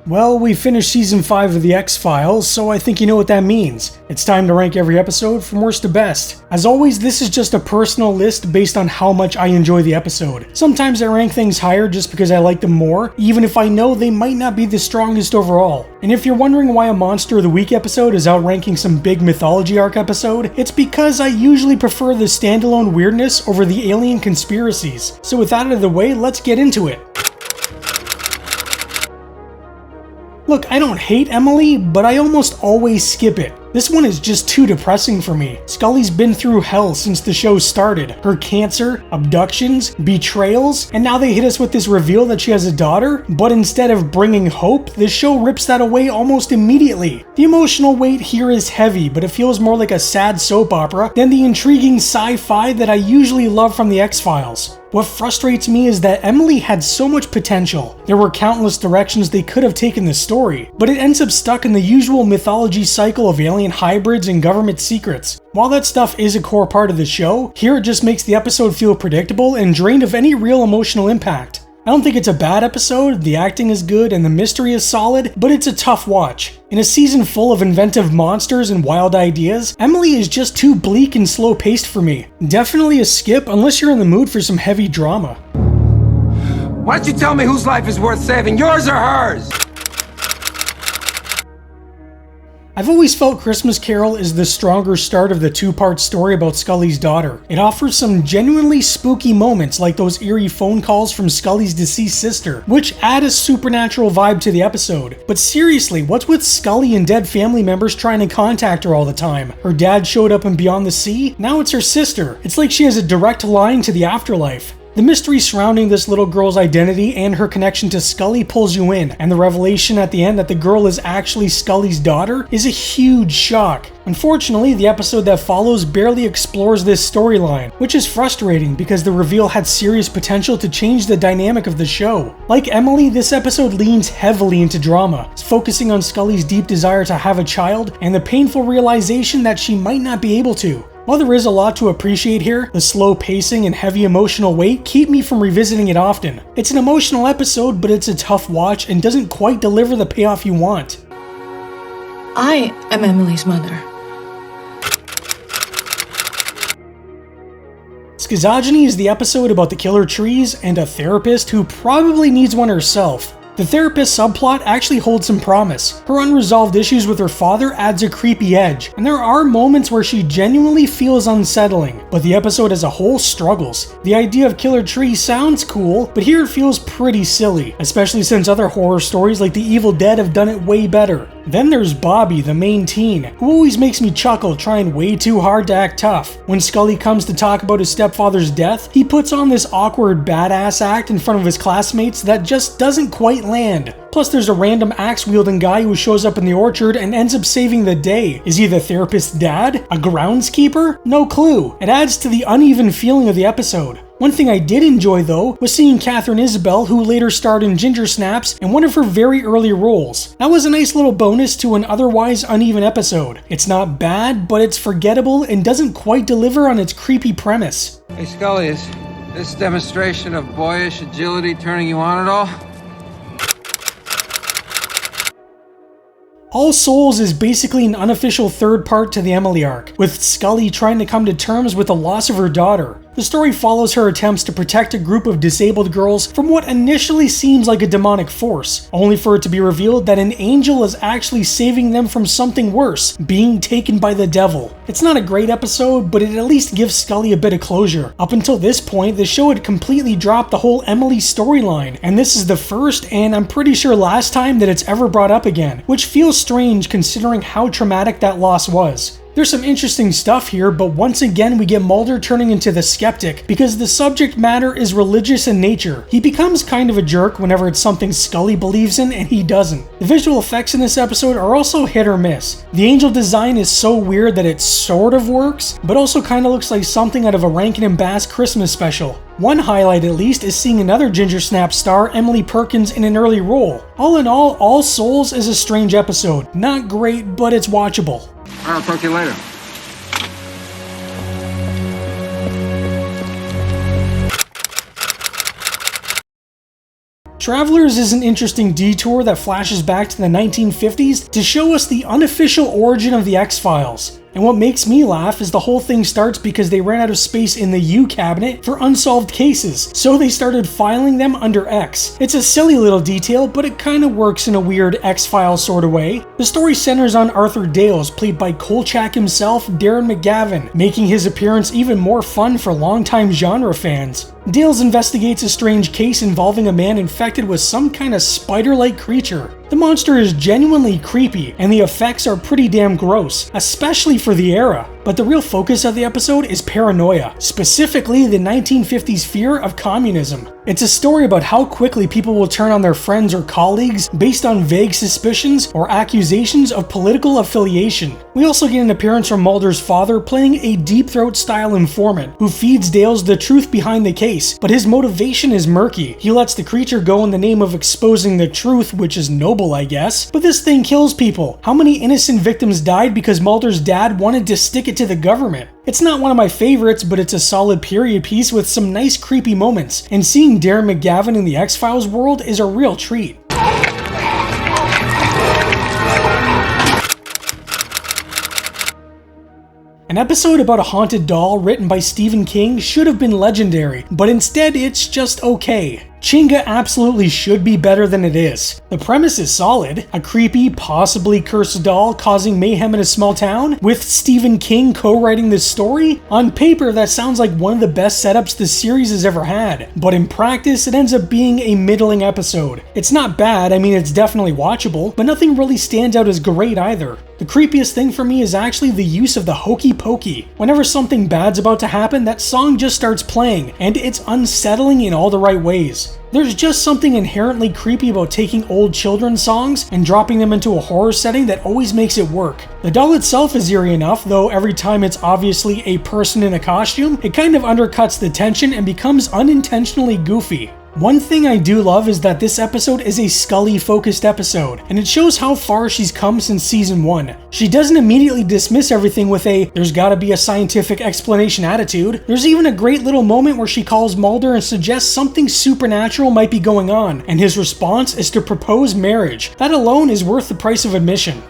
Well, we finished Season 5 of The X-Files, so I think you know what that means. It's time to rank every episode from worst to best. As always, this is just a personal list based on how much I enjoy the episode. Sometimes I rank things higher just because I like them more, even if I know they might not be the strongest overall. And if you're wondering why a Monster of the Week episode is outranking some big mythology arc episode, it's because I usually prefer the standalone weirdness over the alien conspiracies. So with that out of the way, let's get into it. Look, I don't hate Emily, but I almost always skip it. This one is just too depressing for me. Scully's been through hell since the show started. Her cancer, abductions, betrayals, and now they hit us with this reveal that she has a daughter, but instead of bringing hope, the show rips that away almost immediately. The emotional weight here is heavy, but it feels more like a sad soap opera than the intriguing sci-fi that I usually love from the X-Files. What frustrates me is that Emily had so much potential. There were countless directions they could have taken the story, but it ends up stuck in the usual mythology cycle of alien hybrids and government secrets. While that stuff is a core part of the show, here it just makes the episode feel predictable and drained of any real emotional impact. I don't think it's a bad episode, the acting is good and the mystery is solid, but it's a tough watch. In a season full of inventive monsters and wild ideas, Emily is just too bleak and slow-paced for me. Definitely a skip unless you're in the mood for some heavy drama. Why don't you tell me whose life is worth saving, yours or hers? I've always felt Christmas Carol is the stronger start of the two-part story about Scully's daughter. It offers some genuinely spooky moments like those eerie phone calls from Scully's deceased sister, which add a supernatural vibe to the episode. But seriously, what's with Scully and dead family members trying to contact her all the time? Her dad showed up in Beyond the Sea, now it's her sister. It's like she has a direct line to the afterlife. The mystery surrounding this little girl's identity and her connection to Scully pulls you in, and the revelation at the end that the girl is actually Scully's daughter is a huge shock. Unfortunately, the episode that follows barely explores this storyline, which is frustrating because the reveal had serious potential to change the dynamic of the show. Like Emily, this episode leans heavily into drama, focusing on Scully's deep desire to have a child and the painful realization that she might not be able to. While there is a lot to appreciate here, the slow pacing and heavy emotional weight keep me from revisiting it often. It's an emotional episode, but it's a tough watch and doesn't quite deliver the payoff you want. I am Emily's mother. Schizogyny is the episode about the killer trees and a therapist who probably needs one herself. The therapist subplot actually holds some promise. Her unresolved issues with her father adds a creepy edge, and there are moments where she genuinely feels unsettling, but the episode as a whole struggles. The idea of killer trees sounds cool, but here it feels pretty silly, especially since other horror stories like The Evil Dead have done it way better. Then there's Bobby, the main teen, who always makes me chuckle trying way too hard to act tough. When Scully comes to talk about his stepfather's death, he puts on this awkward badass act in front of his classmates that just doesn't quite land. Plus there's a random axe-wielding guy who shows up in the orchard and ends up saving the day. Is he the therapist's dad? A groundskeeper? No clue. It adds to the uneven feeling of the episode. One thing I did enjoy though was seeing Katharine Isabelle, who later starred in Ginger Snaps in one of her very early roles. That was a nice little bonus to an otherwise uneven episode. It's not bad, but it's forgettable and doesn't quite deliver on its creepy premise. Hey Scully, is this demonstration of boyish agility turning you on at all? All Souls is basically an unofficial third part to the Emily arc, with Scully trying to come to terms with the loss of her daughter. The story follows her attempts to protect a group of disabled girls from what initially seems like a demonic force, only for it to be revealed that an angel is actually saving them from something worse, being taken by the devil. It's not a great episode, but it at least gives Scully a bit of closure. Up until this point, the show had completely dropped the whole Emily storyline, and this is the first, and I'm pretty sure last time that it's ever brought up again, which feels strange considering how traumatic that loss was. There's some interesting stuff here, but once again we get Mulder turning into the skeptic because the subject matter is religious in nature. He becomes kind of a jerk whenever it's something Scully believes in and he doesn't. The visual effects in this episode are also hit or miss. The angel design is so weird that it sort of works, but also kind of looks like something out of a Rankin and Bass Christmas special. One highlight at least is seeing another Ginger Snap star, Emily Perkins, in an early role. All in all Souls is a strange episode. Not great, but it's watchable. I'll talk to you later. Travelers is an interesting detour that flashes back to the 1950s to show us the unofficial origin of the X-Files. And what makes me laugh is the whole thing starts because they ran out of space in the U cabinet for unsolved cases, so they started filing them under X. It's a silly little detail, but it kinda works in a weird X-Files sort of way. The story centers on Arthur Dales, played by Kolchak himself, Darren McGavin, making his appearance even more fun for longtime genre fans. Dales investigates a strange case involving a man infected with some kind of spider-like creature. The monster is genuinely creepy, and the effects are pretty damn gross, especially for the era. But the real focus of the episode is paranoia, specifically the 1950s fear of communism. It's a story about how quickly people will turn on their friends or colleagues based on vague suspicions or accusations of political affiliation. We also get an appearance from Mulder's father playing a Deep Throat style informant who feeds Dales the truth behind the case, but his motivation is murky. He lets the creature go in the name of exposing the truth, which is noble, I guess, but this thing kills people. How many innocent victims died because Mulder's dad wanted to stick it to the government? It's not one of my favorites, but it's a solid period piece with some nice creepy moments, and seeing Darren McGavin in the X-Files world is a real treat. An episode about a haunted doll written by Stephen King should have been legendary, but instead it's just okay. Chenga absolutely should be better than it is. The premise is solid, a creepy, possibly cursed doll causing mayhem in a small town, with Stephen King co-writing this story. On paper, that sounds like one of the best setups the series has ever had, but in practice, it ends up being a middling episode. It's not bad, I mean it's definitely watchable, but nothing really stands out as great either. The creepiest thing for me is actually the use of the hokey pokey. Whenever something bad's about to happen, that song just starts playing, and it's unsettling in all the right ways. There's just something inherently creepy about taking old children's songs and dropping them into a horror setting that always makes it work. The doll itself is eerie enough, though every time it's obviously a person in a costume, it kind of undercuts the tension and becomes unintentionally goofy. One thing I do love is that this episode is a Scully-focused episode, and it shows how far she's come since season 1. She doesn't immediately dismiss everything with a "there's gotta be a scientific explanation" attitude. There's even a great little moment where she calls Mulder and suggests something supernatural might be going on, and his response is to propose marriage. That alone is worth the price of admission.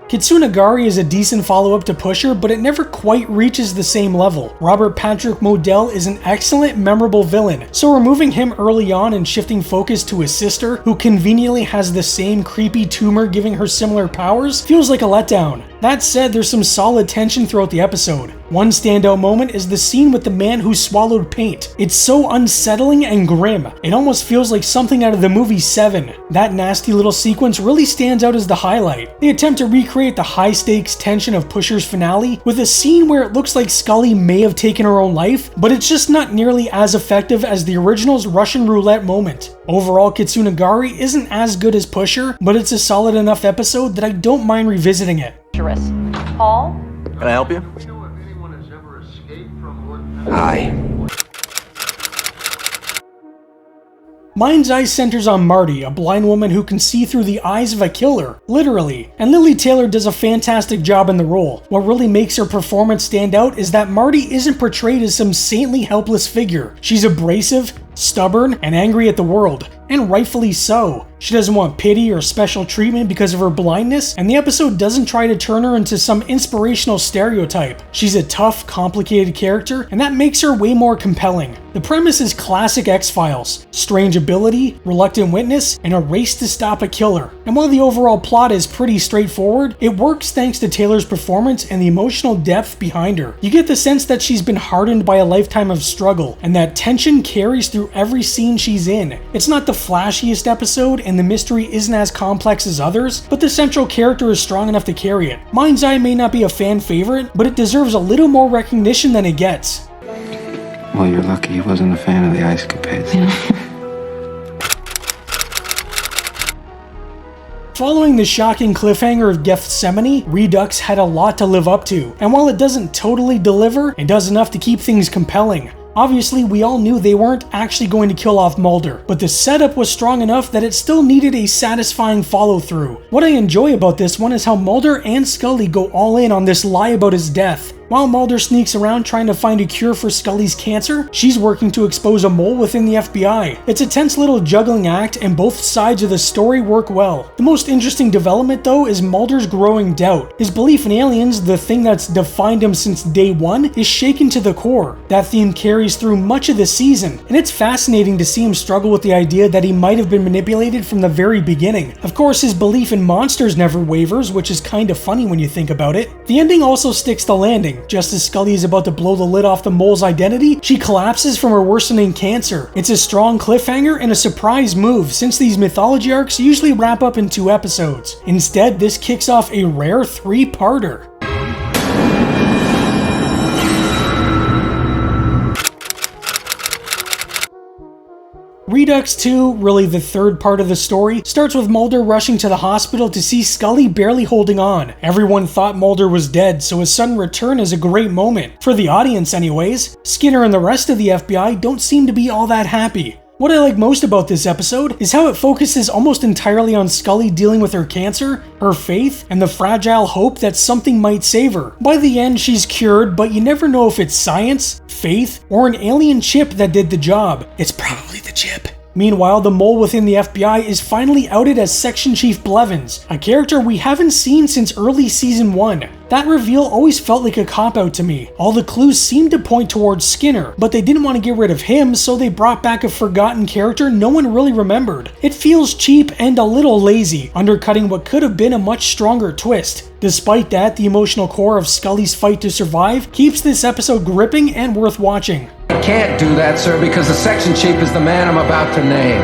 Kitsunagari is a decent follow-up to Pusher, but it never quite reaches the same level. Robert Patrick Modell is an excellent, memorable villain, so removing him early on and shifting focus to his sister, who conveniently has the same creepy tumor giving her similar powers, feels like a letdown. That said, there's some solid tension throughout the episode. One standout moment is the scene with the man who swallowed paint. It's so unsettling and grim. It almost feels like something out of the movie Seven. That nasty little sequence really stands out as the highlight. They attempt to recreate the high-stakes tension of Pusher's finale with a scene where it looks like Scully may have taken her own life, but it's just not nearly as effective as the original's Russian roulette moment. Overall, Kitsunagari isn't as good as Pusher, but it's a solid enough episode that I don't mind revisiting it. Paul? Can I help you? Hi. Mind's Eye centers on Marty, a blind woman who can see through the eyes of a killer, literally, and Lily Taylor does a fantastic job in the role. What really makes her performance stand out is that Marty isn't portrayed as some saintly helpless figure. She's abrasive, stubborn, and angry at the world, and rightfully so. She doesn't want pity or special treatment because of her blindness, and the episode doesn't try to turn her into some inspirational stereotype. She's a tough, complicated character, and that makes her way more compelling. The premise is classic X-Files: strange ability, reluctant witness, and a race to stop a killer. And while the overall plot is pretty straightforward, it works thanks to Taylor's performance and the emotional depth behind her. You get the sense that she's been hardened by a lifetime of struggle, and that tension carries through every scene she's in. It's not the flashiest episode, and the mystery isn't as complex as others, but the central character is strong enough to carry it. Mind's Eye may not be a fan favorite, but it deserves a little more recognition than it gets. Well, you're lucky he wasn't a fan of the ice capades. Following the shocking cliffhanger of Gethsemane, Redux had a lot to live up to, and while it doesn't totally deliver, it does enough to keep things compelling. Obviously, we all knew they weren't actually going to kill off Mulder, but the setup was strong enough that it still needed a satisfying follow-through. What I enjoy about this one is how Mulder and Scully go all in on this lie about his death. While Mulder sneaks around trying to find a cure for Scully's cancer, she's working to expose a mole within the FBI. It's a tense little juggling act, and both sides of the story work well. The most interesting development, though, is Mulder's growing doubt. His belief in aliens, the thing that's defined him since day one, is shaken to the core. That theme carries through much of the season, and it's fascinating to see him struggle with the idea that he might have been manipulated from the very beginning. Of course, his belief in monsters never wavers, which is kinda funny when you think about it. The ending also sticks the landing. Just as Scully is about to blow the lid off the mole's identity, she collapses from her worsening cancer. It's a strong cliffhanger and a surprise move, since these mythology arcs usually wrap up in 2 episodes. Instead, this kicks off a rare 3-parter. Redux 2, really the third part of the story, starts with Mulder rushing to the hospital to see Scully barely holding on. Everyone thought Mulder was dead, so his sudden return is a great moment. For the audience anyways. Skinner and the rest of the FBI don't seem to be all that happy. What I like most about this episode is how it focuses almost entirely on Scully dealing with her cancer, her faith, and the fragile hope that something might save her. By the end, she's cured, but you never know if it's science, faith, or an alien chip that did the job. It's probably the chip. Meanwhile, the mole within the FBI is finally outed as Section Chief Blevins, a character we haven't seen since early season 1. That reveal always felt like a cop-out to me. All the clues seemed to point towards Skinner, but they didn't want to get rid of him, so they brought back a forgotten character no one really remembered. It feels cheap and a little lazy, undercutting what could have been a much stronger twist. Despite that, the emotional core of Scully's fight to survive keeps this episode gripping and worth watching. I can't do that, sir, because the section chief is the man I'm about to name.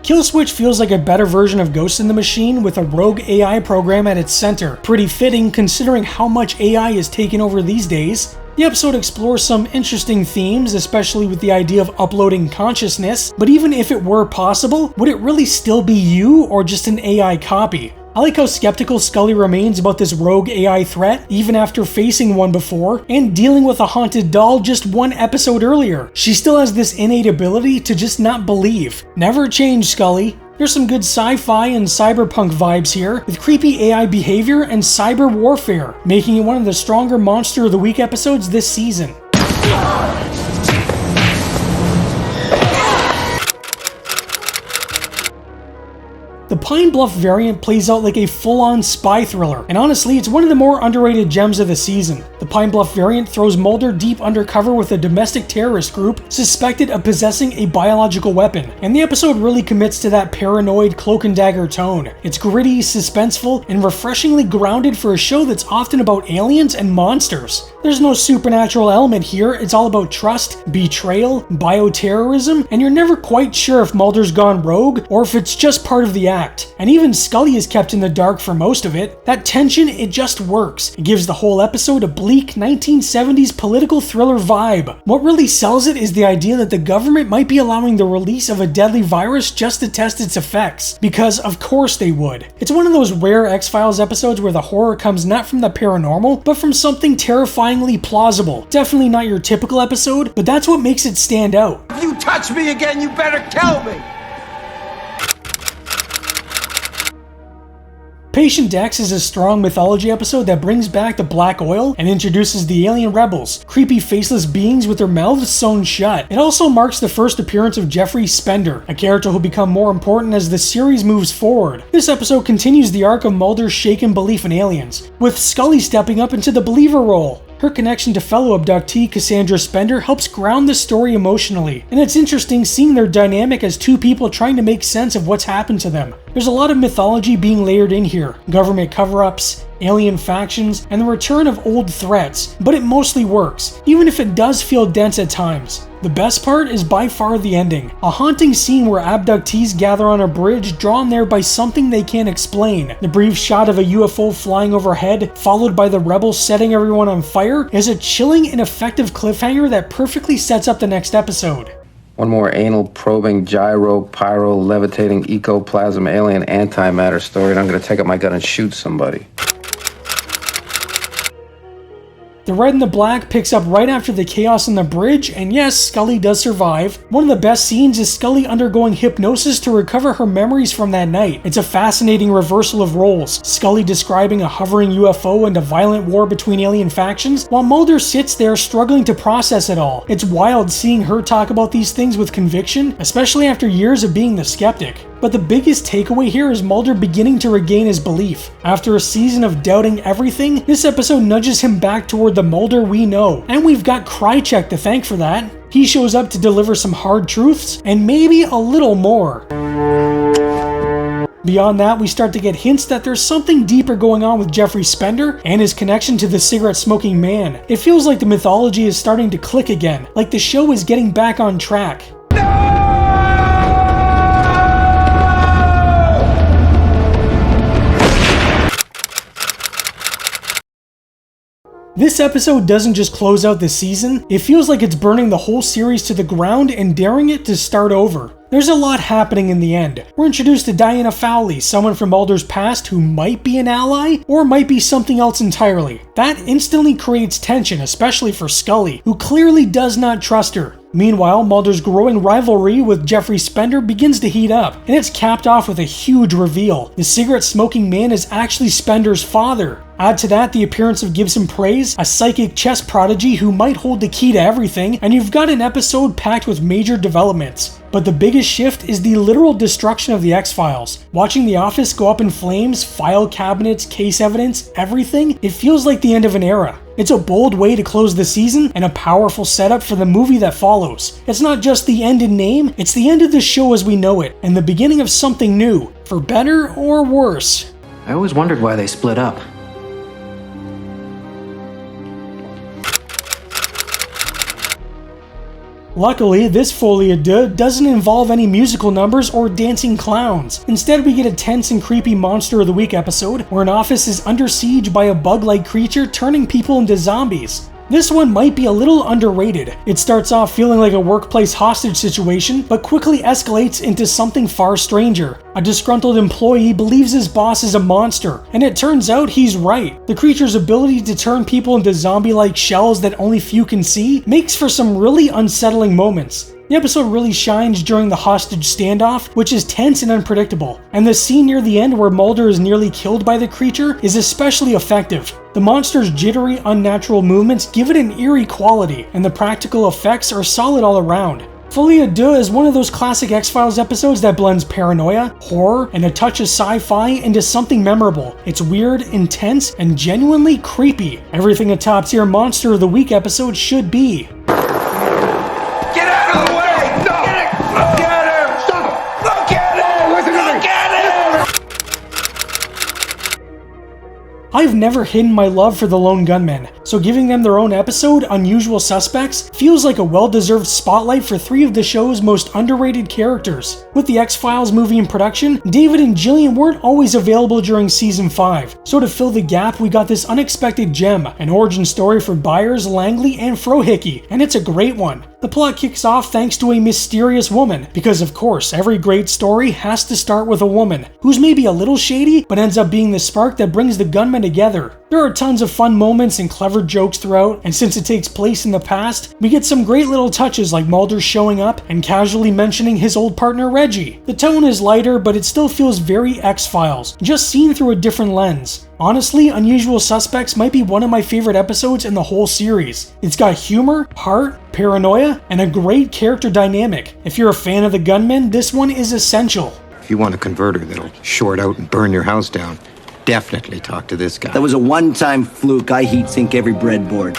Killswitch feels like a better version of Ghost in the Machine with a rogue AI program at its center. Pretty fitting considering how much AI is taken over these days. The episode explores some interesting themes, especially with the idea of uploading consciousness, but even if it were possible, would it really still be you or just an AI copy? I like how skeptical Scully remains about this rogue AI threat, even after facing one before, and dealing with a haunted doll just 1 episode earlier. She still has this innate ability to just not believe. Never change, Scully. There's some good sci-fi and cyberpunk vibes here, with creepy AI behavior and cyber warfare, making it one of the stronger Monster of the Week episodes this season. The Pine Bluff variant plays out like a full-on spy thriller, and honestly, it's one of the more underrated gems of the season. The Pine Bluff variant throws Mulder deep undercover with a domestic terrorist group suspected of possessing a biological weapon, and the episode really commits to that paranoid cloak and dagger tone. It's gritty, suspenseful, and refreshingly grounded for a show that's often about aliens and monsters. There's no supernatural element here, it's all about trust, betrayal, bioterrorism, and you're never quite sure if Mulder's gone rogue or if it's just part of the act. And even Scully is kept in the dark for most of it. That tension, it just works. It gives the whole episode a bleak 1970s political thriller vibe. What really sells it is the idea that the government might be allowing the release of a deadly virus just to test its effects. Because of course they would. It's one of those rare X-Files episodes where the horror comes not from the paranormal, but from something terrifyingly plausible. Definitely not your typical episode, but that's what makes it stand out. If you touch me again, you better kill me! Patient X is a strong mythology episode that brings back the black oil and introduces the alien rebels, creepy faceless beings with their mouths sewn shut. It also marks the first appearance of Jeffrey Spender, a character who'll become more important as the series moves forward. This episode continues the arc of Mulder's shaken belief in aliens, with Scully stepping up into the believer role. Her connection to fellow abductee Cassandra Spender helps ground the story emotionally, and it's interesting seeing their dynamic as 2 people trying to make sense of what's happened to them. There's a lot of mythology being layered in here, government cover-ups, alien factions, and the return of old threats, but it mostly works, even if it does feel dense at times. The best part is by far the ending, a haunting scene where abductees gather on a bridge drawn there by something they can't explain. The brief shot of a UFO flying overhead, followed by the rebels setting everyone on fire, is a chilling and effective cliffhanger that perfectly sets up the next episode. One more anal probing, gyro, pyro, levitating, ecoplasm, alien antimatter story, and I'm gonna take up my gun and shoot somebody. The red and the black picks up right after the chaos on the bridge, and yes, Scully does survive. One of the best scenes is Scully undergoing hypnosis to recover her memories from that night. It's a fascinating reversal of roles, Scully describing a hovering UFO and a violent war between alien factions, while Mulder sits there struggling to process it all. It's wild seeing her talk about these things with conviction, especially after years of being the skeptic. But the biggest takeaway here is Mulder beginning to regain his belief. After a season of doubting everything, this episode nudges him back toward the Mulder we know, and we've got Krychek to thank for that. He shows up to deliver some hard truths, and maybe a little more. Beyond that, we start to get hints that there's something deeper going on with Jeffrey Spender and his connection to the cigarette-smoking man. It feels like the mythology is starting to click again, like the show is getting back on track. This episode doesn't just close out the season, it feels like it's burning the whole series to the ground and daring it to start over. There's a lot happening in the end. We're introduced to Diana Fowley, someone from Mulder's past who might be an ally, or might be something else entirely. That instantly creates tension, especially for Scully, who clearly does not trust her. Meanwhile, Mulder's growing rivalry with Jeffrey Spender begins to heat up, and it's capped off with a huge reveal. The cigarette-smoking man is actually Spender's father. Add to that the appearance of Gibson Praise, a psychic chess prodigy who might hold the key to everything, and you've got an episode packed with major developments. But the biggest shift is the literal destruction of the X-Files. Watching the office go up in flames, file cabinets, case evidence, everything, it feels like the end of an era. It's a bold way to close the season and a powerful setup for the movie that follows. It's not just the end in name, it's the end of the show as we know it, and the beginning of something new, for better or worse. I always wondered why they split up. Luckily, this folie à deux doesn't involve any musical numbers or dancing clowns. Instead, we get a tense and creepy Monster of the Week episode, where an office is under siege by a bug-like creature turning people into zombies. This one might be a little underrated. It starts off feeling like a workplace hostage situation, but quickly escalates into something far stranger. A disgruntled employee believes his boss is a monster, and it turns out he's right. The creature's ability to turn people into zombie-like shells that only few can see makes for some really unsettling moments. The episode really shines during the hostage standoff, which is tense and unpredictable, and the scene near the end where Mulder is nearly killed by the creature is especially effective. The monster's jittery, unnatural movements give it an eerie quality, and the practical effects are solid all around. Folie à deux is one of those classic X-Files episodes that blends paranoia, horror, and a touch of sci-fi into something memorable. It's weird, intense, and genuinely creepy. Everything a top-tier Monster of the Week episode should be. I've never hidden my love for the Lone Gunmen, so giving them their own episode, Unusual Suspects, feels like a well-deserved spotlight for three of the show's most underrated characters. With the X-Files movie in production, David and Gillian weren't always available during Season 5, so to fill the gap we got this unexpected gem, an origin story for Byers, Langley, and Frohicke, and it's a great one. The plot kicks off thanks to a mysterious woman, because of course every great story has to start with a woman, who's maybe a little shady, but ends up being the spark that brings the gunmen together. There are tons of fun moments and clever jokes throughout, and since it takes place in the past, we get some great little touches like Mulder showing up and casually mentioning his old partner Reggie. The tone is lighter, but it still feels very X-Files, just seen through a different lens. Honestly, Unusual Suspects might be one of my favorite episodes in the whole series. It's got humor, heart, paranoia, and a great character dynamic. If you're a fan of the gunmen, this one is essential. If you want a converter that'll short out and burn your house down, definitely talk to this guy. That was a one-time fluke. I heat sink every breadboard.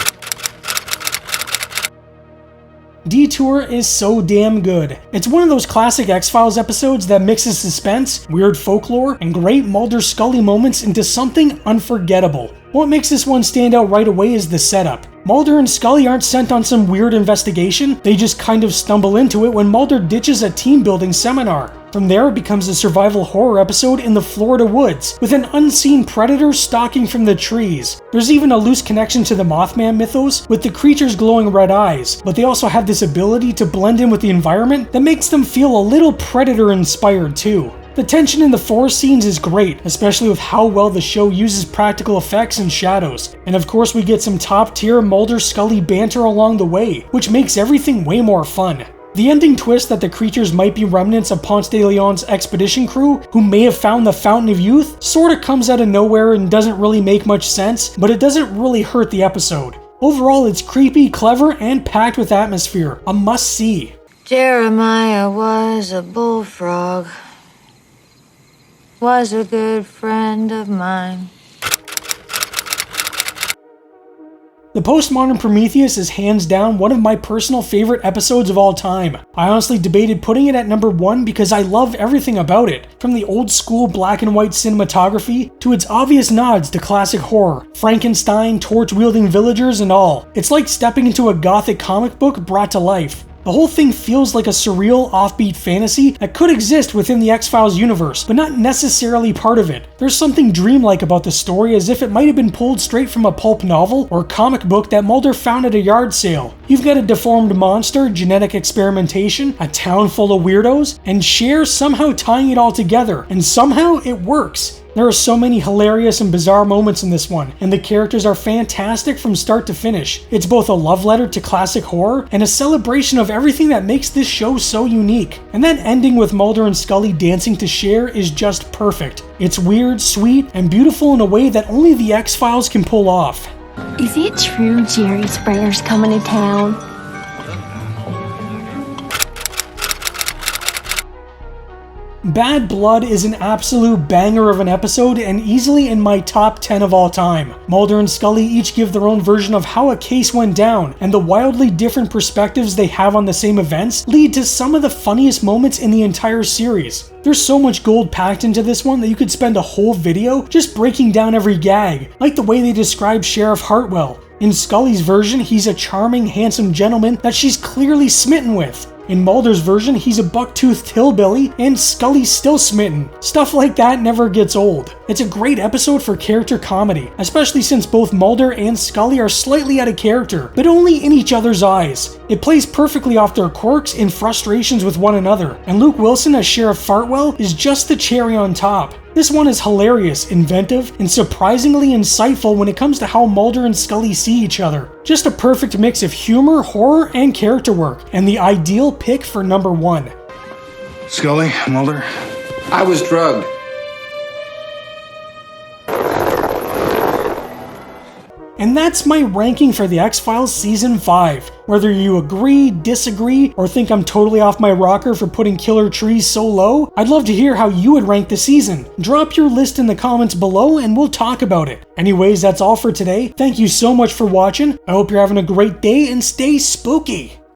Detour is so damn good. It's one of those classic X-Files episodes that mixes suspense, weird folklore, and great Mulder-Scully moments into something unforgettable. What makes this one stand out right away is the setup. Mulder and Scully aren't sent on some weird investigation, they just kind of stumble into it when Mulder ditches a team-building seminar. From there, it becomes a survival horror episode in the Florida woods, with an unseen predator stalking from the trees. There's even a loose connection to the Mothman mythos, with the creature's glowing red eyes, but they also have this ability to blend in with the environment that makes them feel a little Predator-inspired too. The tension in the forest scenes is great, especially with how well the show uses practical effects and shadows. And of course we get some top tier Mulder-Scully banter along the way, which makes everything way more fun. The ending twist that the creatures might be remnants of Ponce de Leon's expedition crew who may have found the Fountain of Youth sorta comes out of nowhere and doesn't really make much sense, but it doesn't really hurt the episode. Overall, it's creepy, clever, and packed with atmosphere. A must-see. Jeremiah was a bullfrog. Was a good friend of mine. The Postmodern Prometheus is hands down one of my personal favorite episodes of all time. I honestly debated putting it at number 1 because I love everything about it, from the old school black and white cinematography to its obvious nods to classic horror, Frankenstein, torch-wielding villagers, and all. It's like stepping into a gothic comic book brought to life. The whole thing feels like a surreal, offbeat fantasy that could exist within the X-Files universe, but not necessarily part of it. There's something dreamlike about the story, as if it might have been pulled straight from a pulp novel or comic book that Mulder found at a yard sale. You've got a deformed monster, genetic experimentation, a town full of weirdos, and Cher somehow tying it all together, and somehow it works. There are so many hilarious and bizarre moments in this one, and the characters are fantastic from start to finish. It's both a love letter to classic horror and a celebration of everything that makes this show so unique. And that ending with Mulder and Scully dancing to Cher is just perfect. It's weird, sweet, and beautiful in a way that only the X-Files can pull off. Is it true Jerry Springer's coming to town? Bad Blood is an absolute banger of an episode and easily in my top 10 of all time. Mulder and Scully each give their own version of how a case went down, and the wildly different perspectives they have on the same events lead to some of the funniest moments in the entire series. There's so much gold packed into this one that you could spend a whole video just breaking down every gag, like the way they describe Sheriff Hartwell. In Scully's version, he's a charming, handsome gentleman that she's clearly smitten with. In Mulder's version, he's a buck-toothed hillbilly, and Scully's still smitten. Stuff like that never gets old. It's a great episode for character comedy, especially since both Mulder and Scully are slightly out of character, but only in each other's eyes. It plays perfectly off their quirks and frustrations with one another, and Luke Wilson as Sheriff Fartwell is just the cherry on top. This one is hilarious, inventive, and surprisingly insightful when it comes to how Mulder and Scully see each other. Just a perfect mix of humor, horror, and character work, and the ideal pick for number 1. Scully, Mulder? I was drugged. And that's my ranking for the X-Files Season 5. Whether you agree, disagree, or think I'm totally off my rocker for putting Killer Trees so low, I'd love to hear how you would rank the season. Drop your list in the comments below and we'll talk about it. Anyways, that's all for today. Thank you so much for watching. I hope you're having a great day and stay spooky.